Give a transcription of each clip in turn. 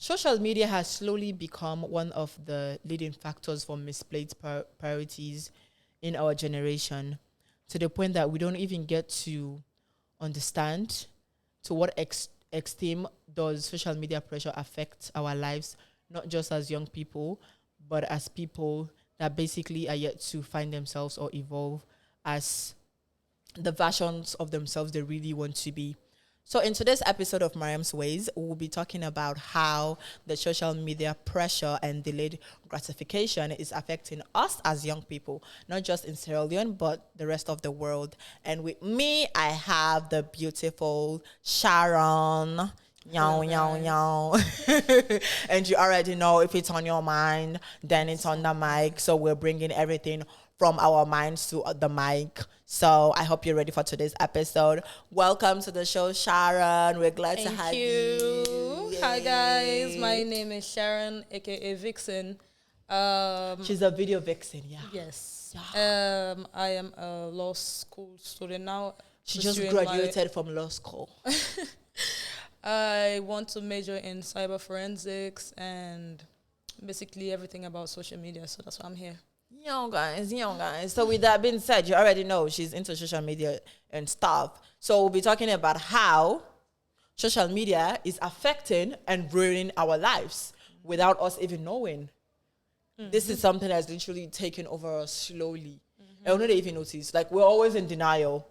Social media has slowly become one of the leading factors for misplaced priorities in our generation, to the point that we don't even get to understand to what extent does social media pressure affect our lives, not just as young people, but as people that basically are yet to find themselves or evolve as the versions of themselves they really want to be. So in today's episode of Mariam's Ways, we'll be talking about how the social media pressure and delayed gratification is affecting us as young people, not just in Sierra Leone, but the rest of the world. And with me, I have the beautiful Sharon. Yow, yow, yow. And you already know if it's on your mind, then it's on the mic. So we're bringing everything from our minds to the mic. So I hope you're ready for today's episode. Welcome to the show, Sharon. We're glad to have you. Hi guys, my name is Sharon, aka Vixen. She's a video vixen, yeah. Yes. I am a law school student now. She just graduated from law school. I want to major in cyber forensics and basically everything about social media. So that's why I'm here. Young guys. So with that being said, you already know she's into social media and stuff. So we'll be talking about how social media is affecting and ruining our lives without us even knowing. Mm-hmm. This is something that's literally taken over us slowly. Mm-hmm. And we don't even notice. Like, we're always in denial.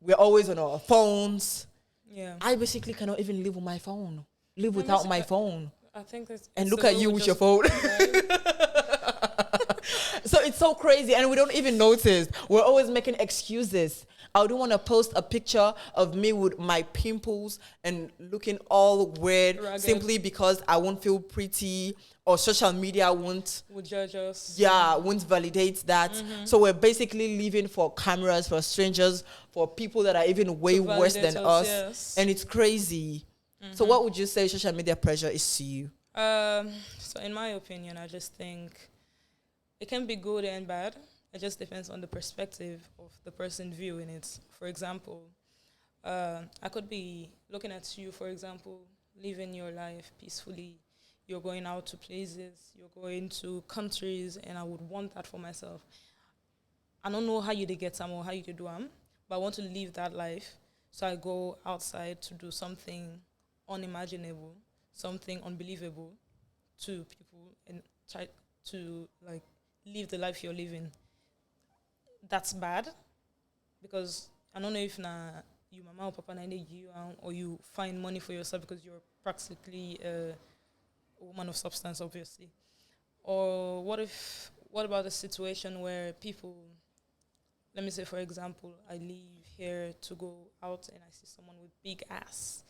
We're always on our phones. Yeah. I basically cannot even live with my phone. Live without my phone. I think it's and look at you with your phone. So it's so crazy, and we don't even notice. We're always making excuses. I don't want to post a picture of me with my pimples and looking all weird simply because I won't feel pretty, or social media would judge us. Yeah, won't validate that. Mm-hmm. So we're basically living for cameras, for strangers, for people that are even way worse than us. Yes. And it's crazy. Mm-hmm. So what would you say social media pressure is to you? So in my opinion, I just think it can be good and bad. It just depends on the perspective of the person viewing it. For example, I could be looking at you, for example, living your life peacefully. You're going out to places, you're going to countries, and I would want that for myself. I don't know how you get some or how you do them, but I want to live that life. So I go outside to do something unimaginable, something unbelievable to people, and try to live the life you're living. That's bad, because I don't know if you mama or papa need you, or you find money for yourself because you're practically a woman of substance, obviously. Or what about a situation where people, let me say for example, I leave here to go out and I see someone with big ass,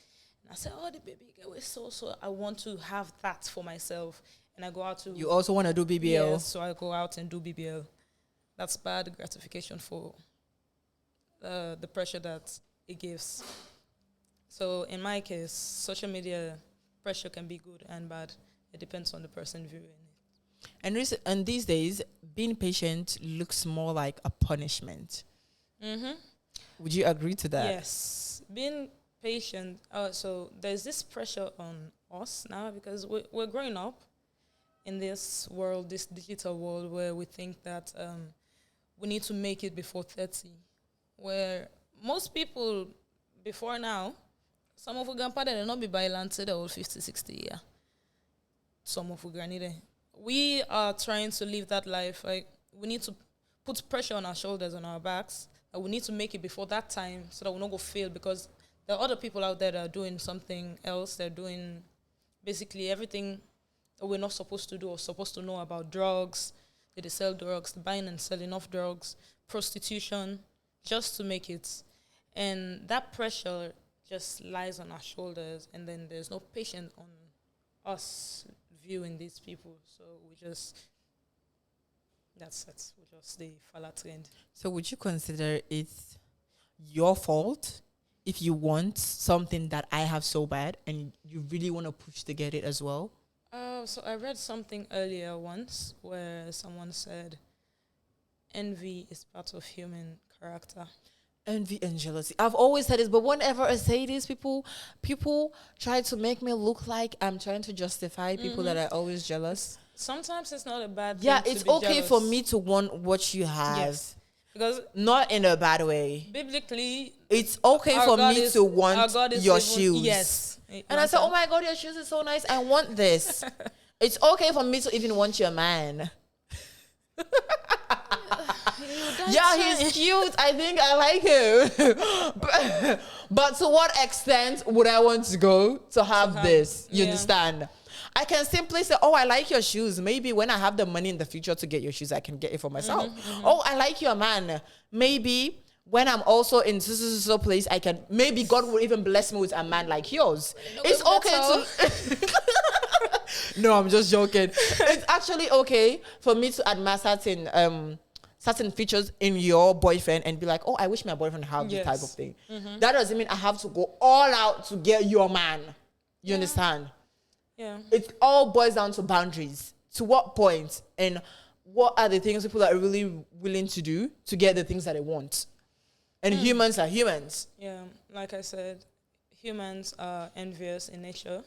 and I say, oh, the baby girl is so I want to have that for myself, and I go out to. You also want to do BBL? Yes, so I go out and do BBL. That's bad gratification for the pressure that it gives. So in my case, social media pressure can be good and bad. It depends on the person viewing it. And these days, being patient looks more like a punishment. Mm-hmm. Would you agree to that? Yes. Being patient. So there's this pressure on us now because we're growing up in this world, this digital world, where we think that we need to make it before 30. Where most people before now, some of our grandpa they not be buying to the old 50, 60 year. Some of our granny there. We are trying to live that life. Like, we need to put pressure on our shoulders, on our backs. We need to make it before that time so that we don't go fail, because there are other people out there that are doing something else. They're doing basically everything that we're not supposed to do or supposed to know about. Drugs, they sell drugs, buying and selling of drugs, prostitution, just to make it. And that pressure just lies on our shoulders, and then there's no patience on us viewing these people. So that's just the falla trend. So would you consider it your fault if you want something that I have so bad and you really want to push to get it as well? So I read something earlier once where someone said envy is part of human character. envy and jealousy. I've always said this, but whenever I say this, people try to make me look like I'm trying to justify people that are always jealous. Sometimes it's not a bad thing. Yeah, to it's be okay jealous. for me to want what you have. Yes. Because not in a bad way. Biblically, it's okay for me to want your shoes. Yes. And I said, oh my God, your shoes is so nice. I want this. It's okay for me to even want your man. Yeah, he's cute. I think I like him. but to what extent would I want to go to have this? You understand? I can simply say, oh, I like your shoes. Maybe when I have the money in the future to get your shoes, I can get it for myself. Oh, I like your man. Maybe when I'm also in so place, I can, maybe God will even bless me with a man like yours. It's okay to... No, I'm just joking. It's actually okay for me to admire certain features in your boyfriend and be like, oh, I wish my boyfriend had this type of thing. That doesn't mean I have to go all out to get your man. You understand? Yeah. It all boils down to boundaries. To what point and what are the things people are really willing to do to get the things that they want? And humans are humans. Yeah, like I said, humans are envious in nature.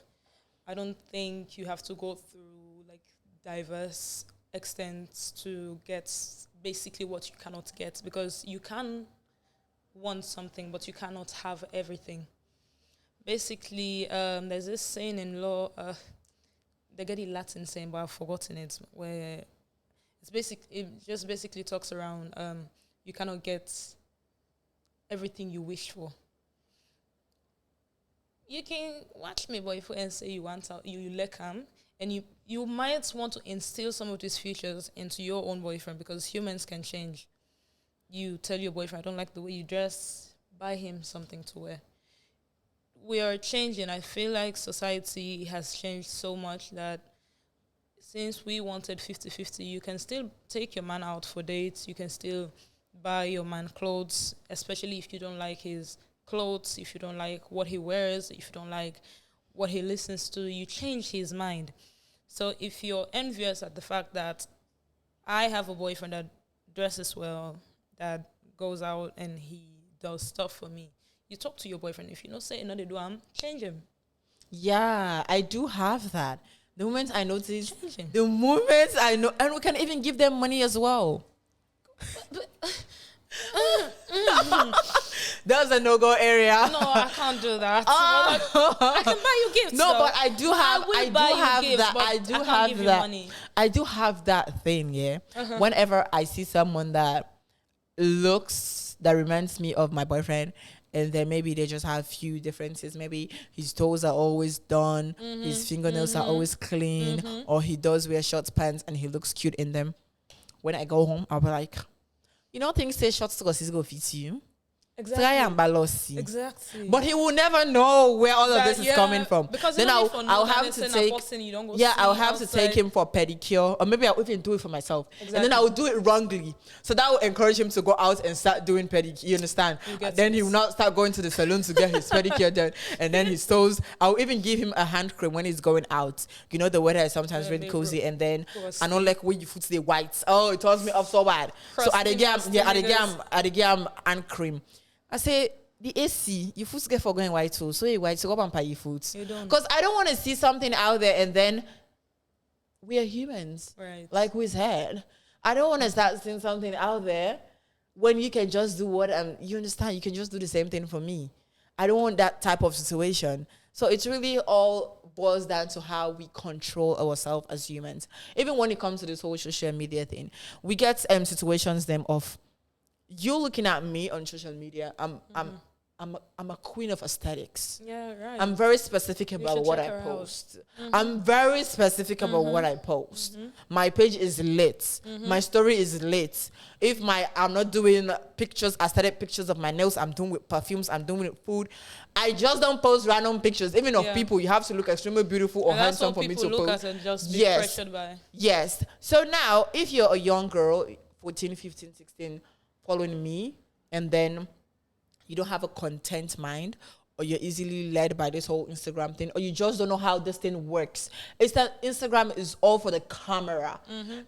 I don't think you have to go through like diverse extents to get basically what you cannot get, because you can want something, but you cannot have everything. Basically, there's this saying in law, they get a Latin saying, but I've forgotten it, where it just basically talks around you cannot get everything you wish for. You can watch me, boyfriend, and say you want out, you like him, and you might want to instill some of these features into your own boyfriend, because humans can change. You tell your boyfriend, I don't like the way you dress, buy him something to wear. We are changing. I feel like society has changed so much that since we wanted 50-50, you can still take your man out for dates. You can still buy your man clothes, especially if you don't like his clothes, if you don't like what he wears, if you don't like what he listens to, you change his mind. So if you're envious at the fact that I have a boyfriend that dresses well, that goes out and he does stuff for me, you talk to your boyfriend. If you don't say no, they do, change him. Yeah, I do have that. The moment I notice, Change him. the moment I know, and we can even give them money as well. That's a no-go area. No, I can't do that. I can buy you gifts. No, though. but I do have that. Money. I do have that thing, yeah. Whenever I see someone that reminds me of my boyfriend, and then maybe they just have few differences. Maybe his toes are always done, his fingernails are always clean, or he does wear short pants and he looks cute in them. When I go home, I'll be like, you know, things say short skirts go fit you. Exactly. But he will never know where all of this is coming from. Because then I'll have to take I'll have to take him for a pedicure, or maybe I'll even do it for myself. Exactly. And then I will do it wrongly. So that will encourage him to go out and start doing pedicure. You understand? Then he will not start going to the salon to get his pedicure done. And then his toes, I'll even give him a hand cream when he's going out. You know, the weather is sometimes really cozy, and then I don't like when your foot stay white. Oh, it turns me off so bad. So at the game hand cream. I say, the AC, your foot's get for going white too. So you white, so go and pay your foot. Because I don't want to see something out there and then we are humans. Right. Like we said. I don't want to start seeing something out there when you can just do you understand, you can just do the same thing for me. I don't want that type of situation. So it's really all boils down to how we control ourselves as humans. Even when it comes to this whole social media thing, we get situations of you looking at me on social media. I'm a queen of aesthetics. Yeah, right. I'm very specific about what I post. I'm very specific about what I post. My page is lit. My story is lit. If I'm not doing pictures, aesthetic pictures of my nails, I'm doing with perfumes, I'm doing with food. I just don't post random pictures. Even of people, you have to look extremely beautiful or handsome for me to post. At and just be pressured by. Yes. So now, if you're a young girl, 14, 15, 16, following me, and then you don't have a content mind, or you're easily led by this whole Instagram thing, or you just don't know how this thing works. It's that Instagram is all for the camera.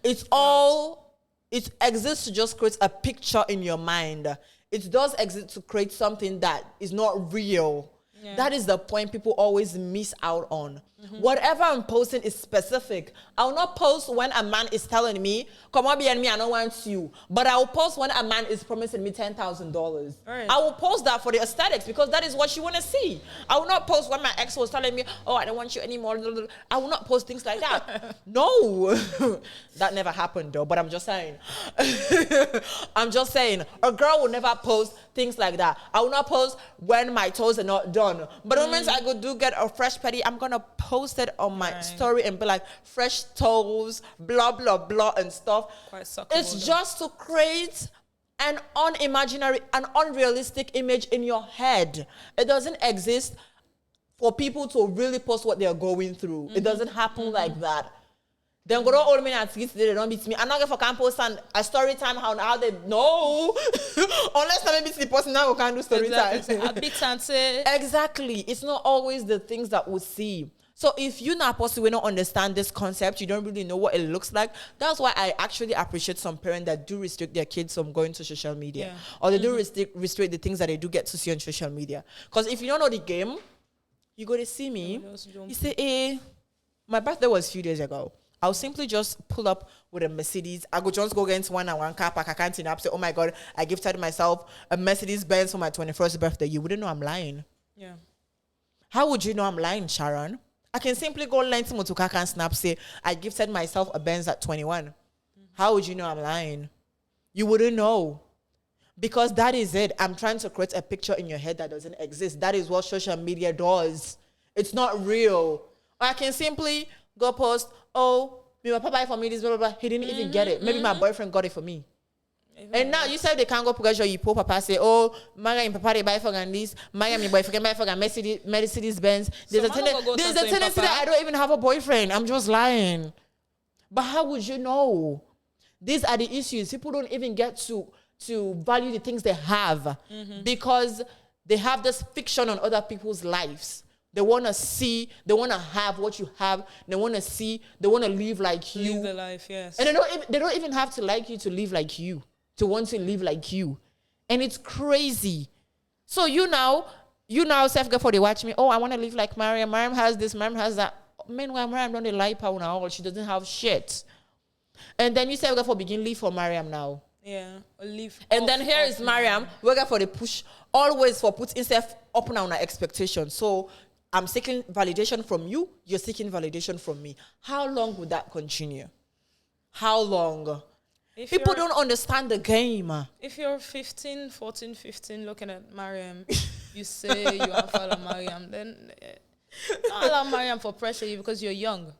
It exists to just create a picture in your mind. it does exist to create something that is not real. Yeah. That is the point people always miss out on. Whatever I'm posting is specific. I'll not post when a man is telling me, come on, be and me, I don't want you. But I will post when a man is promising me $10,000. Right. I will post that for the aesthetics because that is what you want to see. I will not post when my ex was telling me, oh, I don't want you anymore. I will not post things like that. No. That never happened though, but I'm just saying. I'm just saying, a girl will never post things like that. I will not post when my toes are not done. But the moment I do get a fresh petty, I'm going to post it on my story and be like, fresh toes, blah, blah, blah, and stuff. It's just to create an unimaginary, an unrealistic image in your head. It doesn't exist for people to really post what they're going through. It doesn't happen like that. Then go to all men at least they don't beat me. I'm not going for campus and a story time how they no. Unless I maybe the person now we can do story time. Exactly. It's not always the things that we see. So if you not possibly don't understand this concept, you don't really know what it looks like. That's why I actually appreciate some parents that do restrict their kids from going to social media. Or they do restrict the things that they do get to see on social media. Because if you don't know the game, you go to see me. You say, hey, my birthday was a few days ago. I'll simply just pull up with a Mercedes. I go just go against one and one car park. I can't say, oh my God, I gifted myself a Mercedes Benz for my 21st birthday. You wouldn't know I'm lying. Yeah. How would you know I'm lying, Sharon? I can simply go line to Motuka and snap, say, I gifted myself a Benz at 21. How would you know I'm lying? You wouldn't know. Because that is it. I'm trying to create a picture in your head that doesn't exist. That is what social media does. It's not real. Or I can simply go post, oh, my papa buy for me this, blah, blah, blah. He didn't even get it. Maybe my boyfriend got it for me. And now you said they can't go because you poor papa say, oh, my and papa they buy for this, my and my boyfriend buy for Mercedes Benz. There's a tendency that I don't even have a boyfriend. I'm just lying. But how would you know? These are the issues. People don't even get to value the things they have because they have this fiction on other people's lives. They want to see, they want to have what you have. They want to see, they want to live like you. Live the life, yes. And they don't even have to like you to live like you, to want to live like you. And it's crazy. So you now self-get for they watch me. Oh, I want to live like Mariam. Mariam has this, Mariam has that. Meanwhile, Mariam don't like power now. She doesn't have shit. And then you self-get for begin live for Mariam now. Yeah, live. And then here is Mariam. We're going for the push, always for put himself up on our expectation. So I'm seeking validation from you. You're seeking validation from me. How long would that continue? How long? People don't understand the game. If you're 14, 15, looking at Mariam, you say you want to follow Mariam, then don't allow Mariam for pressure you because you're young.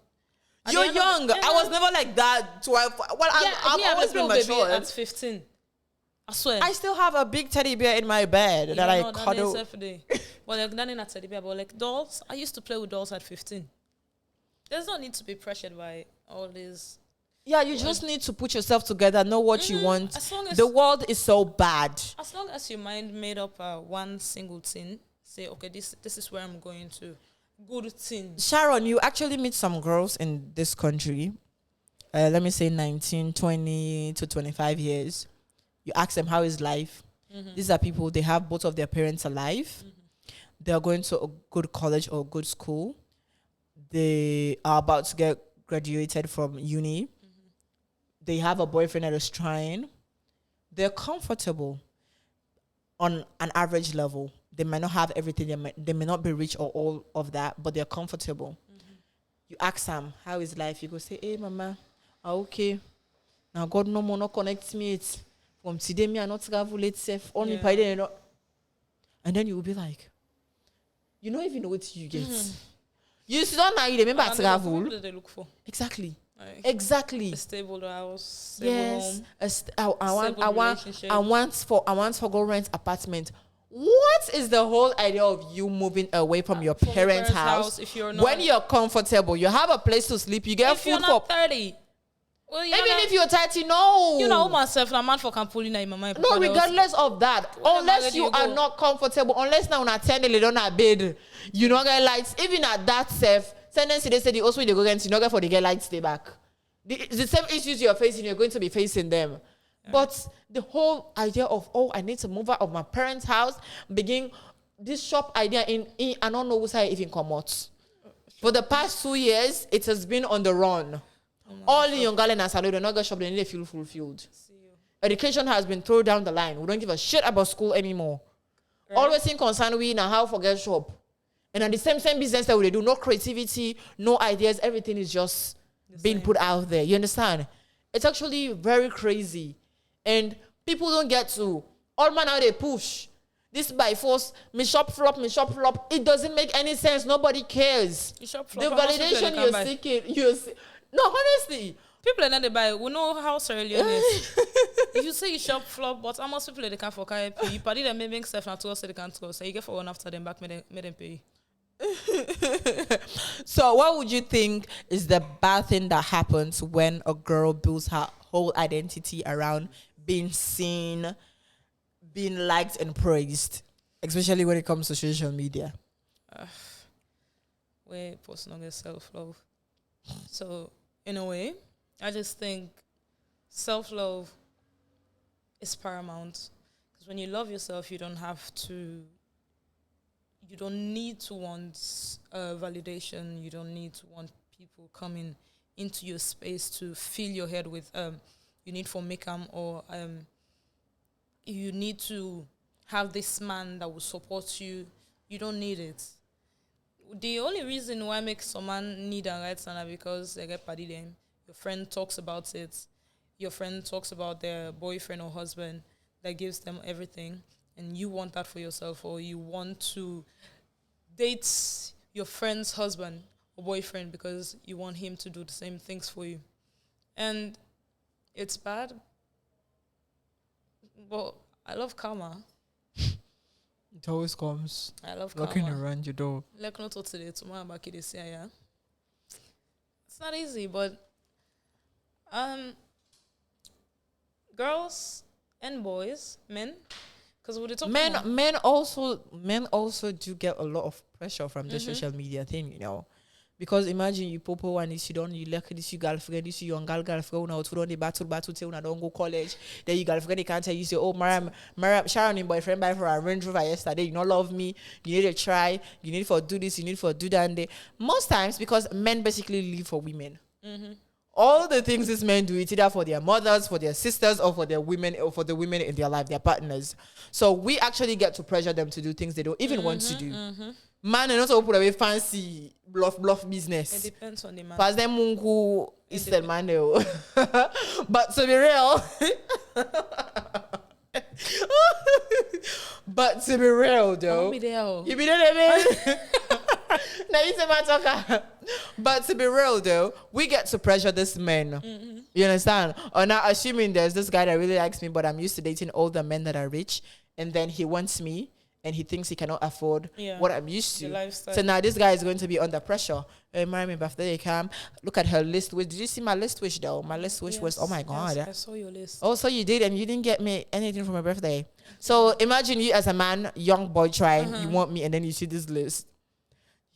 You're young. I was never like that. I've always been mature. At 15. I swear. I still have a big teddy bear in my bed that I cuddle. Well, like, not in a teddy bear, but like dolls. I used to play with dolls at 15. There's no need to be pressured by all these. Yeah, you just need to put yourself together, know what you want. The world is so bad. As long as your mind made up one single thing, say, okay, this is where I'm going to. Good thing. Sharon, you actually meet some girls in this country, let me say 19, 20 to 25 years. You ask them, how is life? These are people, they have both of their parents alive. They are going to a good college or a good school. They are about to get graduated from uni. They have a boyfriend that is trying. They're comfortable on an average level. They might not have everything. They may not be rich or all of that, but they're comfortable. You ask them, how is life? You go say, hey, mama, okay. Now God no more, no connect me. It's from today, me, I not travel itself. Only by then, and then you will be like, you don't even know what you get. You still don't know, you remember travel. What do they look for? Exactly. Exactly. A stable house, stable home. I want for go rent apartment. What is the whole idea of you moving away from your parents' house if you're not, when you're comfortable? You have a place to sleep. You get food you're not 30. Well, even if you're 30, no. You know myself, I'm man for Campolina in my mind. No, regardless of that, unless you are not comfortable, unless now on a 10 they don't have bed, you don't get lights. Even at that safe, tendency they say the also they go against you don't get for the get lights stay back. The same issues you're facing, you're going to be facing them. But the whole idea of, oh, I need to move out of my parents' house, begin this shop idea in I don't know who I even come out. For the past 2 years, it has been on the run. All the young girls in Asalo, they're not going to shop, they need to feel fulfilled. Education has been thrown down the line. We don't give a shit about school anymore. Right. Always in concern we now how forget shop. And at the same business that we do, no creativity, no ideas, everything is just being put out there. You understand? It's actually very crazy. And people don't get to, all man now they push. This by force, me shop flop. It doesn't make any sense. Nobody cares. You shop flop. The validation you're seeking, no, honestly. People are not they buy. We know how Sierra Leone is. If you say you shop flop, but how much people they can for pay? You party them maybe stuff not to us so they can't go. So you get for one after them back, make them pay. So what would you think is the bad thing that happens when a girl builds her whole identity around being seen, being liked and praised, especially when it comes to social media? We personal self-love. So in a way, I just think self-love is paramount. Because when you love yourself, you don't need to want validation. You don't need to want people coming into your space to fill your head with you need for makeup or you need to have this man that will support you. You don't need it. The only reason why make some man need a right stand because they get party them. Your friend talks about it. Your friend talks about their boyfriend or husband that gives them everything, and you want that for yourself, or you want to date your friend's husband or boyfriend because you want him to do the same things for you. And it's bad, but I love karma. It always comes. I love knocking karma. Around your door. Like not today, tomorrow back this year, yeah. It's not easy, but girls and boys, men, because we talk men also do get a lot of pressure from the social media thing, you know. Because imagine you popo one this you don't you like this you girlfriend this you young girlfriend now to run the battle till now don't go college. Then you girlfriend they can't tell you say, oh Mariam Sharon and boyfriend buy for a Range Rover yesterday, you don't love me, you need to try, you need for do this, you need for do that. And most times because men basically live for women. All the things these men do, it's either for their mothers, for their sisters, or for their women, or for the women in their life, their partners. So we actually get to pressure them to do things they don't even want to do. Man, and also put away fancy bluff business. It depends on the man. Pas them mungu is the man. But to be real, though, you be there, now you say my talker. But to be real though, we get to pressure this men. You understand? Or now assuming there's this guy that really likes me, but I'm used to dating older men that are rich, and then he wants me and he thinks he cannot afford what I'm used to. So now this guy is going to be under pressure. Marry me after they come. Look at her list wish. Did you see my list wish though? My list wish was, oh my God. Yes, I saw your list. Oh, so you did, and you didn't get me anything for my birthday. So imagine you as a man, young boy trying, you want me, and then you see this list.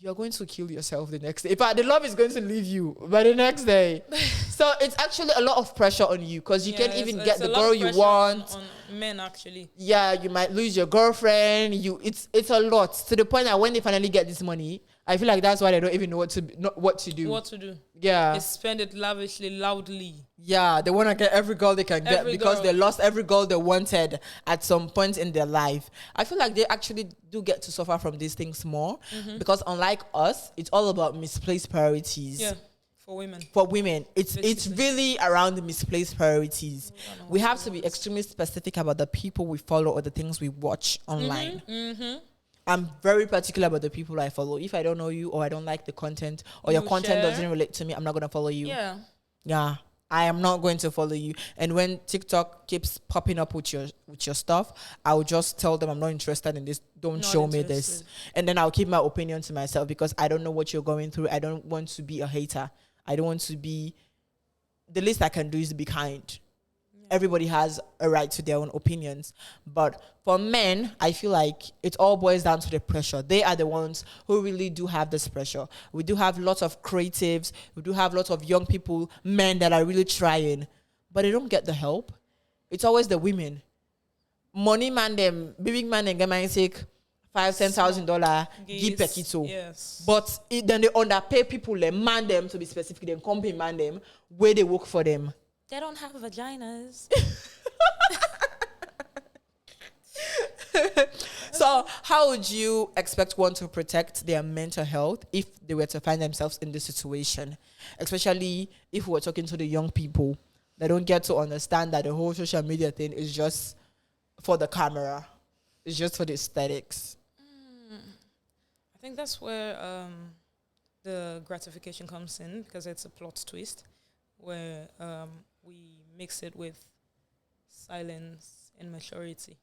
You're going to kill yourself the next day. In fact, the love is going to leave you by the next day. So it's actually a lot of pressure on you because you can't even get the girl you want. On men, actually. Yeah, you might lose your girlfriend. It's a lot to the point that when they finally get this money, I feel like that's why they don't even know what to do. What to do? Yeah, they spend it lavishly, loudly. Yeah, they want to get every girl they can get because they lost every girl they wanted at some point in their life. I feel like they actually do get to suffer from these things more because unlike us, it's all about misplaced priorities. Yeah, for women. For women, it's really around the misplaced priorities. We have to be extremely specific about the people we follow or the things we watch online. I'm very particular about the people I follow. If I don't know you or I don't like the content or your content doesn't relate to me, I'm not going to follow you. Yeah. I am not going to follow you. And when TikTok keeps popping up with your stuff, I'll just tell them I'm not interested in this. Don't show me this. And then I'll keep my opinion to myself because I don't know what you're going through. I don't want to be a hater. I don't want to be... The least I can do is be kind. Everybody has a right to their own opinions. But for men, I feel like it all boils down to the pressure. They are the ones who really do have this pressure. We do have lots of creatives. We do have lots of young people, men that are really trying. But they don't get the help. it's always the women. Money man them, big man and get my take $5,000-$10,000 give pekito. Yes. But then they underpay people, they man them to be specific, then company man them where they work for them. They don't have vaginas. So how would you expect one to protect their mental health if they were to find themselves in this situation? Especially if we're talking to the young people. They don't get to understand that the whole social media thing is just for the camera. It's just for the aesthetics. I think that's where the gratification comes in, because it's a plot twist where we mix it with silence and maturity.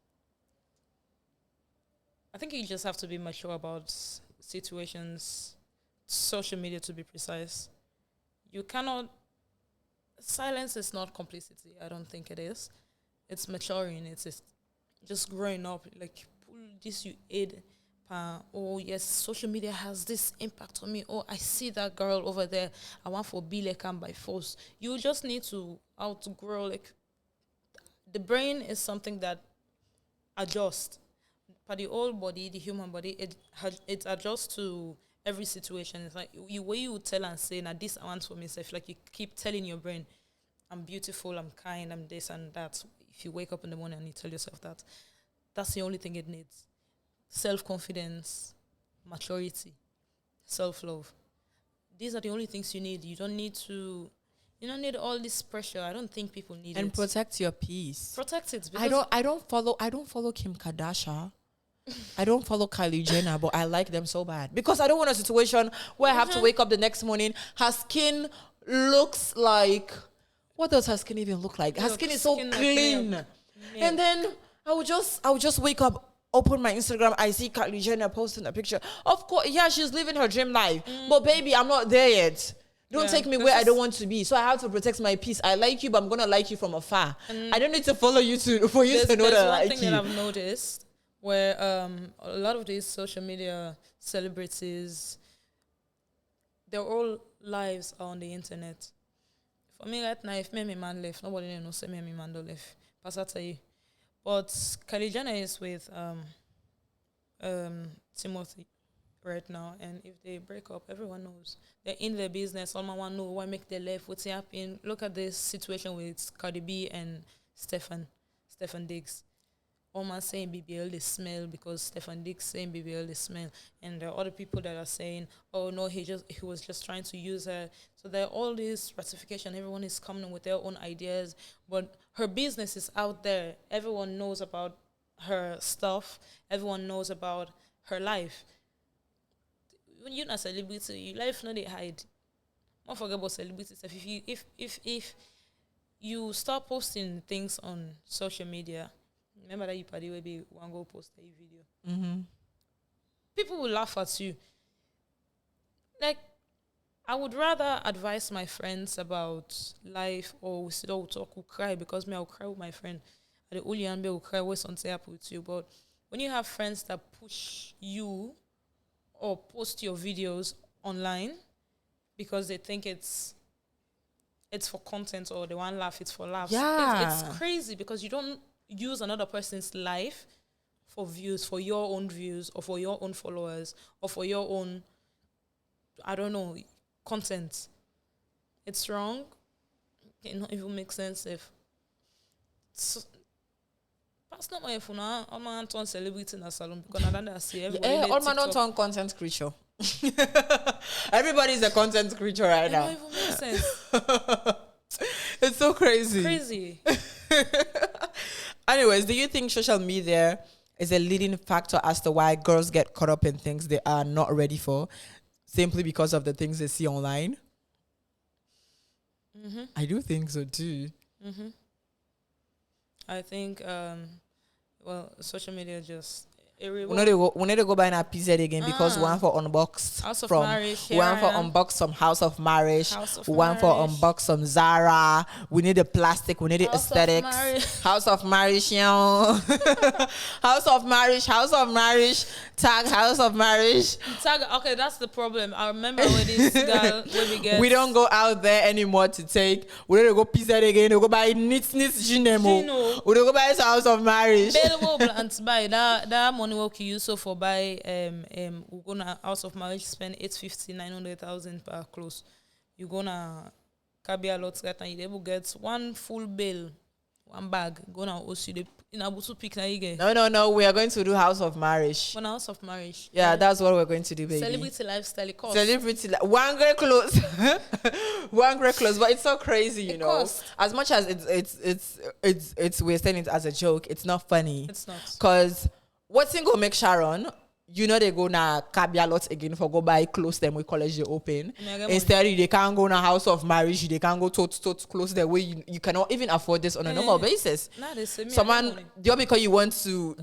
I think you just have to be mature about situations, social media to be precise. You cannot, silence is not complicity. I don't think it is. It's maturing. It's just growing up. Like, pull this you aid. Oh, yes, social media has this impact on me. Oh, I see that girl over there. I want for be like I'm by force. You just need to outgrow. Like, the brain is something that adjusts. But the old body, the human body, it adjusts to every situation. It's like way you tell and say, now this I want for myself. Like, you keep telling your brain, I'm beautiful, I'm kind, I'm this and that. If you wake up in the morning and you tell yourself that, that's the only thing it needs. Self-confidence, maturity, self-love. These are the only things you need. You don't need all this pressure. I don't think people need it. And protect your peace. Protect it. I don't follow Kim Kardashian. I don't follow Kylie Jenner, but I like them so bad. Because I don't want a situation where I have to wake up the next morning. Her skin looks like, what does her skin even look like? Her skin is so clean. And then I would just wake up, open my Instagram, I see Kylie Jenner posting a picture. Of course, yeah, she's living her dream life. But baby, I'm not there yet. Don't take me where I don't want to be. So I have to protect my peace. I like you, but I'm gonna like you from afar. I don't need to follow you for you to know that I like you. There's one thing that I've noticed where a lot of these social media celebrities, their whole lives are on the internet. For me right now, if me and my man left, nobody knows say me and my man don't left. Pass that to you. But Kylie Jenner is with Timothy right now, and if they break up, everyone knows. They're in their business. All my one know why make they left, what's happening. Look at this situation with Cardi B and Stefan Diggs. All man saying BBL they smell because Stefan Diggs saying BBL they smell, and there are other people that are saying, oh no, he was just trying to use her. So there are all this ratification. Everyone is coming with their own ideas, but her business is out there. Everyone knows about her stuff. Everyone knows about her life. When you're not a celebrity, your life not they hide. Don't forget about celebrity stuff. If you start posting things on social media, remember that you party where be one go post a video. Mm-hmm. People will laugh at you. Like, I would rather advise my friends about life, or we sit down talk, we'll cry, because me I'll cry with my friend. And the only and will cry when something happen with you. But when you have friends that push you or post your videos online because they think it's for content, or they want to laugh, it's for laughs. Yeah. It's crazy, because you don't use another person's life for views, for your own views, or for your own followers, or for your own, I don't know, content. It's wrong. It not even make sense if. That's not my phone. I'm not on celebrity in a salon, because I don't see everybody. Yeah, all man don't turn content creature. Everybody's a content creature right now. It don't even make sense. It's so crazy. Crazy. Anyways, do you think social media is a leading factor as to why girls get caught up in things they are not ready for, simply because of the things they see online? Mm-hmm. I do think so too. Mm-hmm. I think, social media just We need to go buy a PZ again because one for unboxed House of from Marriage. one for unboxed from House of Marriage. House of One for Marriage. unboxed from Zara. We need the plastic. We need the House of aesthetics. Marriage. House of Marriage, yo. House of Marriage. House of Marriage. Tag House of Marriage. Tag. Okay, that's the problem. I remember when this girl when we get. We don't go out there anymore to take. We don't go PZ again. We go buy knits Ginemo. Gino. We don't go buy House of Marriage. Available and buy that money what you use so for buy we're gonna House of Marriage spend 850,000-900,000 per close. You're gonna cabia lots right now you able get one full bill, one bag, gonna also the in Abutu pick na you get. No. We are going to do House of Marriage. One House of Marriage. Yeah, that's what we're going to do, baby. Celebrity lifestyle, it costs. One great clothes. One great clothes, but it's so crazy, you know. Costs. As much as it's we're saying it as a joke, it's not funny. It's not. Because what single make Sharon, you know they go na cabia lot again for go buy close them with college they open. Instead they can't go na House of Marriage, they can't go to close the way you cannot even afford this on a normal basis. Nah, they say me Someone just because you want to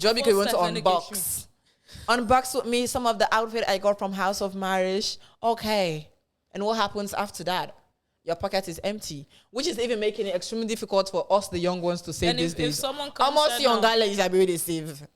unbox with me some of the outfit I got from House of Marriage. Okay. And what happens after that? Your pocket is empty, which is even making it extremely difficult for us, the young ones, to save and these days. If someone comes almost young guy is able to save.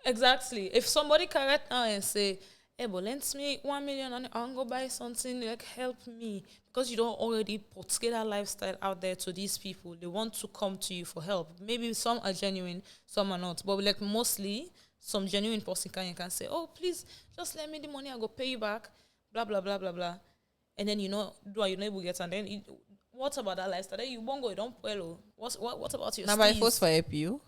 Exactly. If somebody can right now and say, hey, but lend me 1 million and I'll go buy something, like help me. Because you don't already put that lifestyle out there to these people. They want to come to you for help. Maybe some are genuine, some are not. But like mostly, some genuine person can say, oh, please, just lend me the money, I'll go pay you back, blah, blah, blah, blah, blah. And then, you're not able to get, and then what about that lifestyle? Then you won't go, you don't well. What about your Now, by force for help you.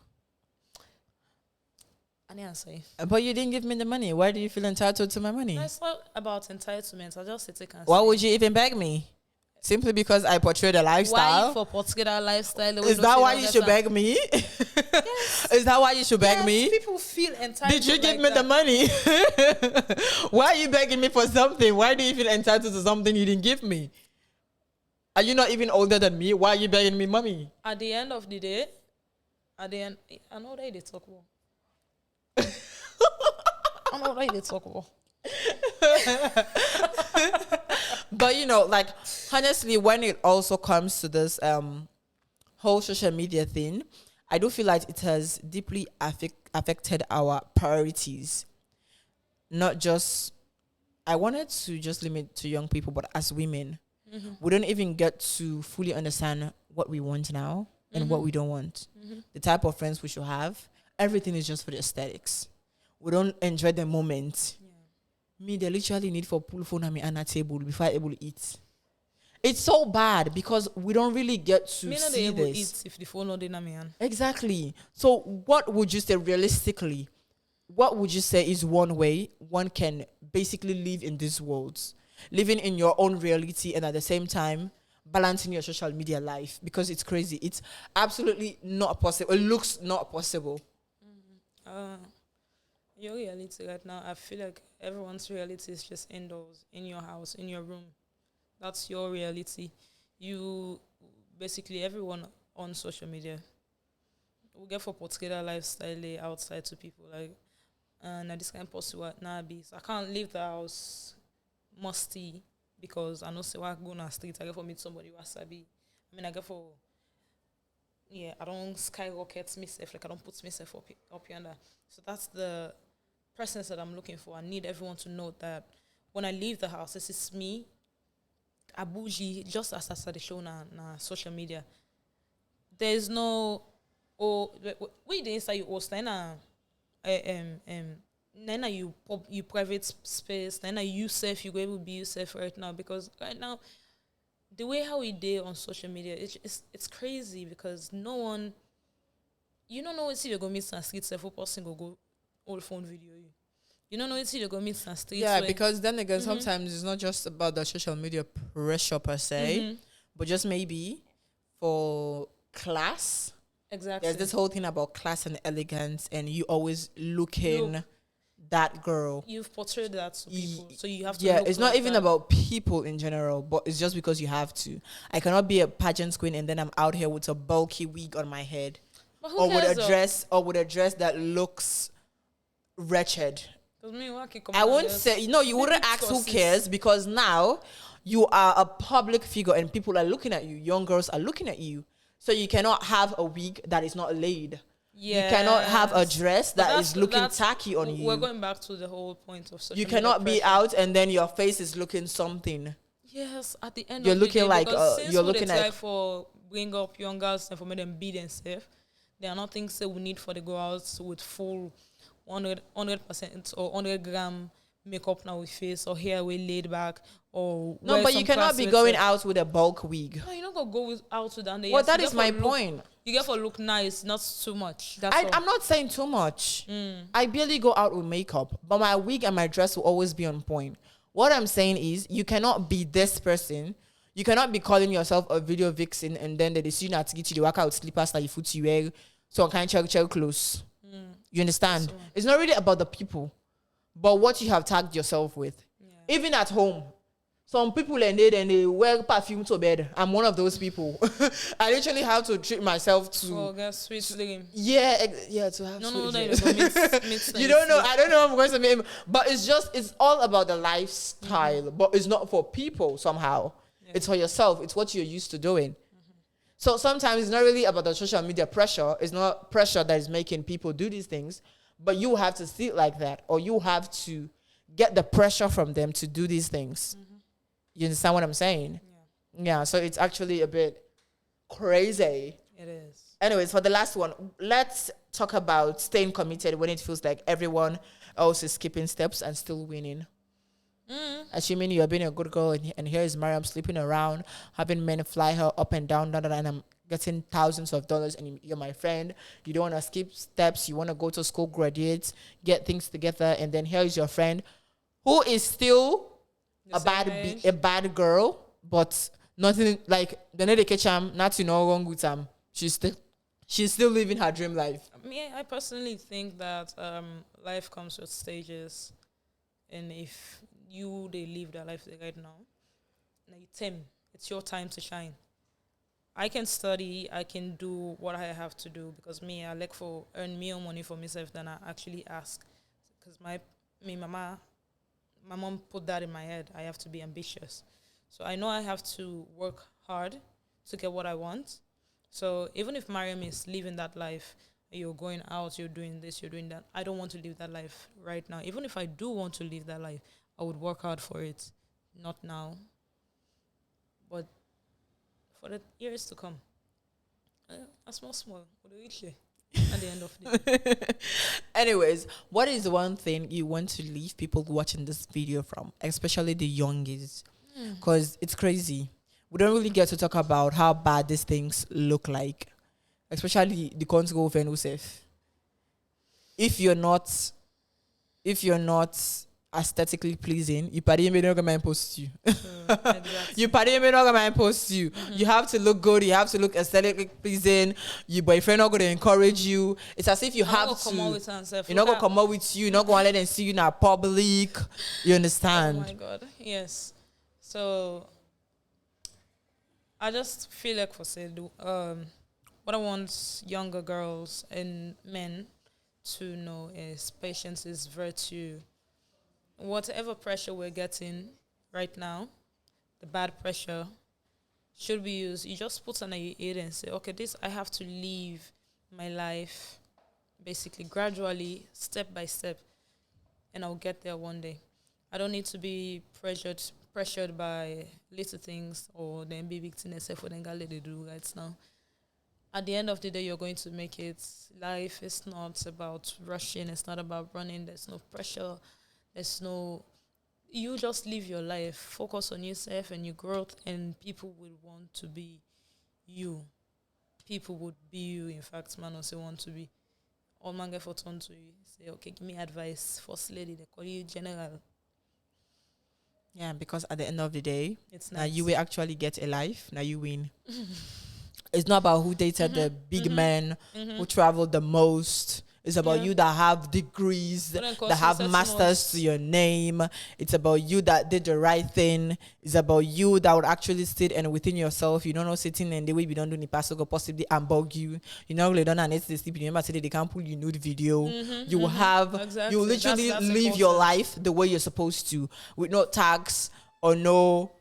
I didn't say. But you didn't give me the money. Why do you feel entitled to my money? No, it's not about entitlement. I just say take and Why say. would you even beg me? Simply because I portray the lifestyle? Why you for particular lifestyle? Is that why you should beg me? Yes. Is that why you should beg me? People feel entitled. Did you give me the money? Why are you begging me for something? Why do you feel entitled to something you didn't give me? Are you not even older than me? Why are you begging me money? At the end of the day, I know that they talk about. I know that they talk about. But you know, like honestly, when it also comes to this whole social media thing, I do feel like it has deeply affected our priorities. Not just, I wanted to just limit to young people, but as women, we don't even get to fully understand what we want now and what we don't want. The type of friends we should have. Everything is just for the aesthetics. We don't enjoy the moment. Me, they literally need for pull phone on me on a table before I able to eat. It's so bad because we don't really get to see able this. eat if the phone not in my hand. Exactly. So what would you say realistically? What would you say is one way one can basically live in these worlds? Living in your own reality and at the same time balancing your social media life, because it's crazy. It's absolutely not possible. It looks not possible. Your reality right now, I feel like everyone's reality is just indoors, in your house, in your room. That's your reality. You, basically, everyone on social media will get for particular lifestyle outside to people. Like, and this kind of possible now be. So I can't leave the house musty because I know say I go on the street, I get for meet somebody wasabi. I mean, I get for, I don't skyrocket myself, like I don't put myself up yonder. So that's the presence that I'm looking for. I need everyone to know that when I leave the house, this is me, Abuji, just as I said the show na social media. There's no, we the inside you host, then you private space, then you safe, you go able to be yourself right now, because right now, the way how we do on social media, it's crazy because no one, you don't know if you're going to meet some street self person go old phone video you. You don't know if you're going to meet some street. Yeah, because then again, sometimes it's not just about the social media pressure per se, but just maybe for class. Exactly. There's this whole thing about class and elegance, and you always looking that girl. You've portrayed that to people, so you have to. Yeah, look it's not like even that. about people in general, but it's just because you have to. I cannot be a pageant queen and then I'm out here with a bulky wig on my head, But who or with cares a dress, or with a dress that looks wretched. Because me, I won't say, you wouldn't ask who cares, because now you are a public figure and people are looking at you. Young girls are looking at you. So you cannot have a wig that is not laid. You cannot have a dress that is looking tacky on you. We're going back to the whole point of social You cannot media be out and then your face is looking something. Yes, at the end You're of the looking day, like because you're looking try like for bring up young girls and for me them be themselves. There are not things that we need for the girls with full 100% or 100 gram makeup now with face or hair way laid back or no, but you cannot be going out with a bulk wig. No, you're not gonna go out with that. Well, that is my point. You get for look nice, not too much. I'm not saying too much. I barely go out with makeup, but my wig and my dress will always be on point. What I'm saying is, you cannot be this person. You cannot be calling yourself a video vixen and then they see you not to get you the work out slippers that you foot you wear, so kind of check clothes. You understand? It's not really about the people, but what you have tagged yourself with. Yeah. Even at home, some people and they wear perfume to bed. I'm one of those people. I literally have to treat myself to get sweet slim. Yeah, to have no, sweet. You don't know. I don't know how I'm going to make, but it's all about the lifestyle. But it's not for people somehow. Yeah. It's for yourself. It's what you're used to doing. So sometimes it's not really about the social media pressure. It's not pressure that is making people do these things, but you have to see it like that, or you have to get the pressure from them to do these things. You understand what I'm saying? Yeah, so it's actually a bit crazy. It is. Anyways, for the last one, let's talk about staying committed when it feels like everyone else is skipping steps and still winning. Assuming you're being a good girl and here is Mariam sleeping around, having men fly her up and down, and I'm getting thousands of dollars and you're my friend. You don't want to skip steps. You want to go to school, graduate, get things together. And then here is your friend who is still a bad girl, but nothing like the need to catch him, nothing wrong with him. She's still living her dream life. I personally think that life comes with stages, and if they live their life right now, it's your time to shine. I can study, I can do what I have to do, because I like for earn more money for myself than I actually ask. Because my mom put that in my head. I have to be ambitious. So I know I have to work hard to get what I want. So even if Mariam is living that life, you're going out, you're doing this, you're doing that, I don't want to live that life right now. Even if I do want to live that life, I would work hard for it. Not now, but for the years to come. A small, but at the end of the day. Anyways, what is one thing you want to leave people watching this video from, especially the youngies? Because it's crazy. We don't really get to talk about how bad these things look like, especially the control of Venusef. If you're not aesthetically pleasing, you probably may not gonna post you. Exactly. You probably may not gonna post you. You have to look good. You have to look aesthetically pleasing. Your boyfriend not gonna encourage you. It's as if you have to. You're not gonna come out with you. You're not gonna let them see you in a public. You understand? Oh my God. Yes. So I just feel like what I want younger girls and men to know is patience is virtue. Whatever pressure we're getting right now, the bad pressure, should be used. You just put on your head and say, okay, I have to live my life basically gradually, step by step, and I'll get there one day. I don't need to be pressured by little things or then be big things for them they do right now. At the end of the day, you're going to make it. Life is not about rushing. It's not about running. There's no pressure. You just live your life, focus on yourself and your growth, and people will want to be you. People would be you. In fact, man also want to be. All man get for turn to you. Say, okay, give me advice. First lady, they call you general. Yeah, because at the end of the day, it's nice. Now you will actually get a life. Now you win. It's not about who dated the big man, who traveled the most. It's about you that have degrees, Wouldn't that cost you have 30 masters to months. your name. It's about you that did the right thing. It's about you that would actually sit and within yourself. You don't know sitting and the way we don't do the pastor could possibly unbug you. You know, they don't need to sleep. You remember say they can't pull you nude video. You will have you will Exactly. literally That's live your important. life the way you're supposed to, with no tags or no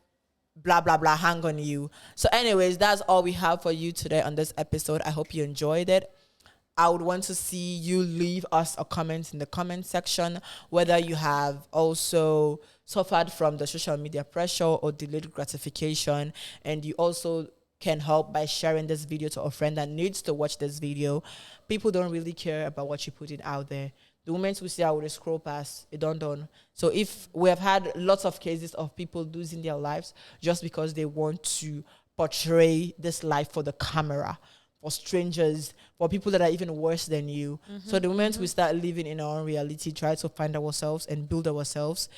blah blah blah hang on you. So anyways, that's all we have for you today on this episode. I hope you enjoyed it. I would want to see you leave us a comment in the comment section, whether you have also suffered from the social media pressure or delayed gratification, and you also can help by sharing this video to a friend that needs to watch this video. People don't really care about what you put it out there. The moment we see how they scroll past, it don't done. So if we have had lots of cases of people losing their lives just because they want to portray this life for the camera, for strangers, for people that are even worse than you. So the moment we start living in our own reality, try to find ourselves and build ourselves,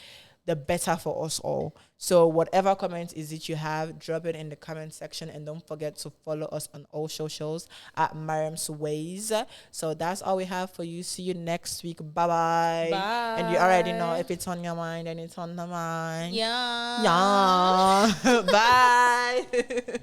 the better for us all. So whatever comment is it you have, drop it in the comment section, and don't forget to follow us on all socials at Mariam's Ways. So that's all we have for you. See you next week. Bye-bye. And you already know, if it's on your mind, then it's on the mind. Yeah. Yeah. Bye.